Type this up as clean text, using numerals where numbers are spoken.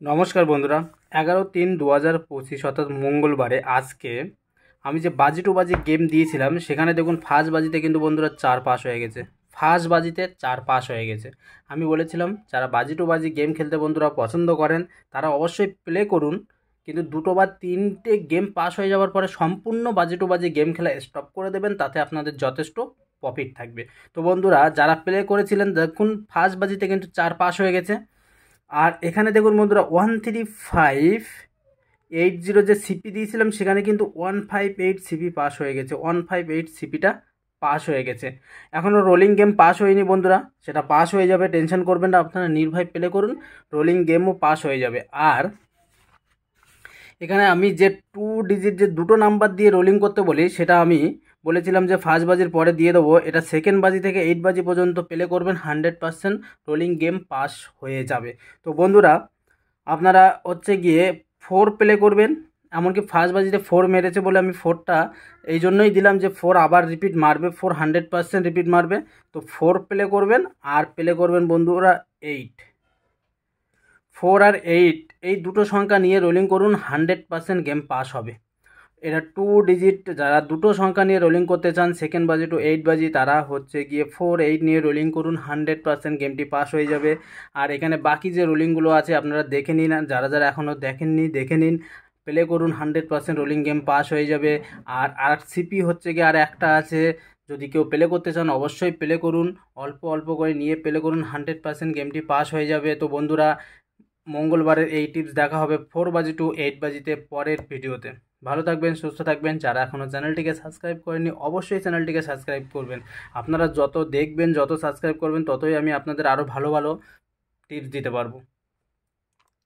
নমস্কার বন্ধুরা, 11/3/2025 অর্থাৎ মঙ্গলবারে আজকে আমি যে বাজি টু বাজি গেম দিয়েছিলাম সেখানে দেখুন ফার্স্ট বাজিতে কিন্তু বন্ধুরা 4 পাস হয়ে গেছে। ফার্স্ট বাজিতে 4 পাস হয়ে গেছে। আমি বলেছিলাম যারা বাজি টু বাজি গেম খেলতে বন্ধুরা পছন্দ করেন তারা অবশ্যই প্লে করুন, কিন্তু দুটো বা তিনটে গেম পাস হয়ে যাওয়ার পরে সম্পূর্ণ বাজি টু বাজি গেম খেলা স্টপ করে দেবেন, তাতে আপনাদের যথেষ্ট প্রফিট থাকবে। তো বন্ধুরা যারা প্লে করেছিলেন দেখুন ফার্স্ট বাজিতে কিন্তু 4 পাস হয়ে গেছে। আর এখানে দেখুন বন্ধুরা 13580 যে সিপি দিয়েছিলাম সেখানে কিন্তু 158 সিপি পাস হয়ে গেছে। 158 সিপিটা পাস হয়ে গেছে। এখনও রোলিং গেম পাস হয়নি বন্ধুরা, সেটা পাস হয়ে যাবে, টেনশন করবেন না, আপনারা নির্ভয় প্লে করুন, রোলিং গেমও পাস হয়ে যাবে। আর এখানে আমি যে 2 ডিজিট যে দুটো নাম্বার দিয়ে রোলিং করতে বলি সেটা আমি বলেছিলাম যে ফার্স্ট বাজির পরে দিয়ে দেবো, এটা সেকেন্ড বাজি থেকে 8 বাজি পর্যন্ত প্লে করবেন, 100% রোলিং গেম পাস হয়ে যাবে। তো বন্ধুরা আপনারা হচ্ছে গিয়ে 4 প্লে করবেন, এমনকি ফার্স্ট বাজিতে 4 মেরেছে বলে আমি 4টা এই জন্যই দিলাম যে 4 আবার রিপিট মারবে, 4 100% রিপিট মারবে। তো 4 প্লে করবেন আর প্লে করবেন বন্ধুরা 8। 4 আর 8 এই দুটো সংখ্যা নিয়ে রোলিং করুন, 100% গেম পাস হবে। এটা 2 ডিজিট যারা দুটো সংখ্যা নিয়ে রোলিং করতে চান সেকেন্ড বাজি টু 8 বাজি, তারা হচ্ছে গিয়ে 4 8 নিয়ে রোলিং করুন, 100% গেমটি পাস হয়ে যাবে। আর এখানে বাকি যে রোলিংগুলো আছে আপনারা দেখে নিন, যারা যারা এখনও দেখেননি দেখে নিন, প্লে করুন, 100% রোলিং গেম পাস হয়ে যাবে। আর সিপি হচ্ছে গিয়ে আর একটা আছে, যদি কেউ প্লে করতে চান অবশ্যই প্লে করুন, অল্প অল্প করে নিয়ে প্লে করুন, 100% গেমটি পাস হয়ে যাবে। তো বন্ধুরা মঙ্গলবারের এই টিপস দেখা হবে 4 বাজি টু 8 বাজিতে পরের ভিডিওতে। ভালো থাকবেন, সুস্থ থাকবেন। যারা এখনও চ্যানেলটিকে সাবস্ক্রাইব করেনি অবশ্যই চ্যানেলটিকে সাবস্ক্রাইব করবেন। আপনারা যত দেখবেন, যত সাবস্ক্রাইব করবেন, ততই আমি আপনাদের আরও ভালো ভালো টিপস দিতে পারবো।